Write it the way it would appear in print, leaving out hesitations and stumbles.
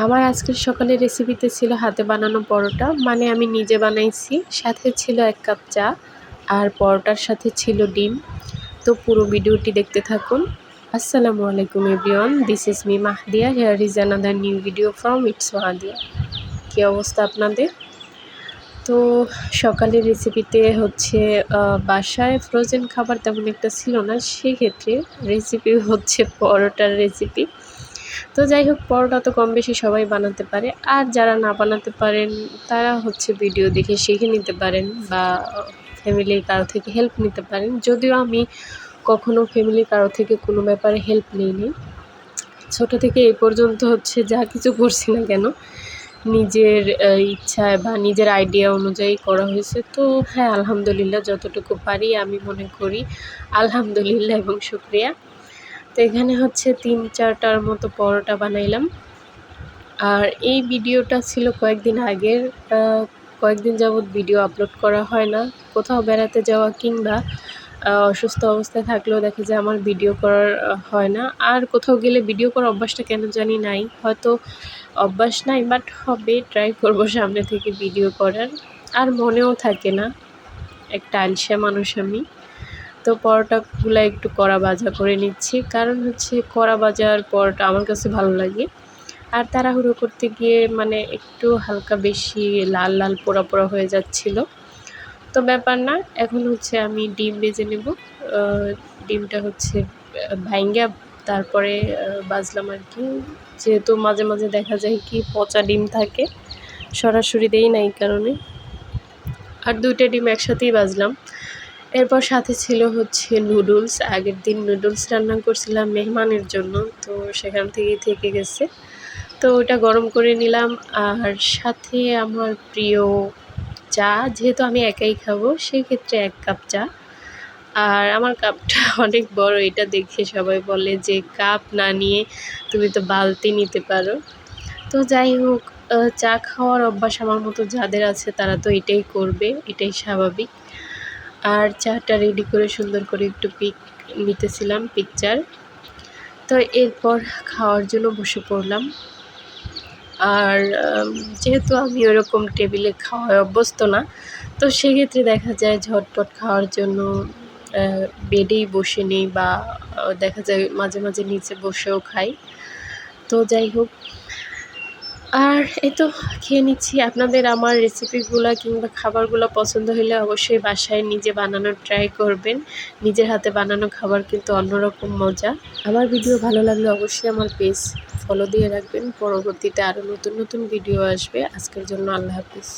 আমার আজকের সকালের রেসিপিতে ছিল হাতে বানানো পরোটা, মানে আমি নিজে বানাইছি। সাথে ছিল ১ কাপ চা আর পরোটার সাথে ছিল ডিম। তো পুরো ভিডিওটি দেখতে থাকুন। আসসালামু আলাইকুম everyone, this is me Mahdiya, here is another new video from its Mahdiya. কী অবস্থা আপনাদের? তো সকালের রেসিপিতে হচ্ছে বাসায় ফ্রোজেন খাবার তেমন একটা ছিল না, সেক্ষেত্রে রেসিপি হচ্ছে পরোটার রেসিপি। তো যাই হোক, পরোটা তো কম বেশি সবাই বানাতে পারে, আর যারা না বানাতে পারেন তারা হচ্ছে ভিডিও দেখে শিখে নিতে পারেন বা ফ্যামিলির কারো থেকে হেল্প নিতে পারেন। যদিও আমি কখনো ফ্যামিলির কারো থেকে কোনো ব্যাপারে হেল্প নিইনি। ছোটো থেকে এই পর্যন্ত হচ্ছে যা কিছু করছি না কেন নিজের ইচ্ছায় বা নিজের আইডিয়া অনুযায়ী করা হয়েছে। তো হ্যাঁ, আলহামদুলিল্লাহ যতটুকু পারি আমি মনে করি আলহামদুলিল্লাহ এবং শুকরিয়া। তো এখানে হচ্ছে ৩-৪টার মতো পরোটা বানাইলাম। আর এই ভিডিওটা ছিল কয়েকদিন আগের। কয়েকদিন যাবৎ ভিডিও আপলোড করা হয় না। কোথাও বেড়াতে যাওয়া কিংবা অসুস্থ অবস্থায় থাকলেও দেখা যায় আমার ভিডিও করার হয় না। আর কোথাও গেলে ভিডিও করার অভ্যাসটা কেন জানি নাই। হয়তো অভ্যাস নাই, বাট হবে, ট্রাই করব সামনে থেকে ভিডিও করার। আর মনেও থাকে না, একটা আলসা মানুষ আমি। তো পরোটাগুলো একটু কড়া ভাজা করে নিচ্ছি, কারণ হচ্ছে কড়া ভাজার পরোটা আমার কাছে ভালো লাগে। আর তাড়াহুড়ো করতে গিয়ে মানে একটু হালকা বেশি লাল লাল পোড়া পোড়া হয়ে যাচ্ছিল। তো ব্যাপার না, এখন হচ্ছে আমি ডিম ভেজে নেব। ডিমটা হচ্ছে ভাইঙ্গা তারপরে ভাজলাম আর কি। যেহেতু মাঝে মাঝে দেখা যায় কি পচা ডিম থাকে, সরাসরি দেই না এই কারণে। আর 2টা ডিম একসাথেই ভাজলাম। এরপর সাথে ছিল হচ্ছে নুডলস। আগের দিন নুডলস রান্না করছিলাম মেহমানের জন্য, তো সেখান থেকেই থেকে গেছে। তো ওটা গরম করে নিলাম। আর সাথে আমার প্রিয় চা, যেহেতু আমি একাই খাবো সেক্ষেত্রে 1 কাপ চা। আর আমার কাপটা অনেক বড়, এটা দেখে সবাই বলে যে কাপ না নিয়ে তুমি তো বালতি নিতে পারো। তো যাই হোক, চা খাওয়ার অভ্যাস আমার মতো যাদের আছে তারা তো এটাই করবে, এটাই স্বাভাবিক। আর চাটা রেডি করে সুন্দর করে একটু নিতেছিলাম পিকচার। তো এরপর খাওয়ার জন্য বসে পড়লাম। আর যেহেতু আমি ওরকম টেবিলে খাওয়ায় অভ্যস্ত না, তো সেক্ষেত্রে দেখা যায় ঝটপট খাওয়ার জন্য বেডেই বসে নিই বা দেখা যায় মাঝে মাঝে নিচে বসেও খাই। তো যাই হোক, আর এই তো খেয়ে নিচ্ছি। আপনাদের আমার রেসিপিগুলো কিংবা খাবারগুলো পছন্দ হলে অবশ্যই বাসায় নিজে বানানোর ট্রাই করবেন। নিজের হাতে বানানো খাবার কিন্তু অন্যরকম মজা। আমার ভিডিও ভালো লাগলে অবশ্যই আমার পেজ ফলো দিয়ে রাখবেন। পরবর্তীতে আরও নতুন নতুন ভিডিও আসবে। আজকের জন্য আল্লাহ হাফিজ।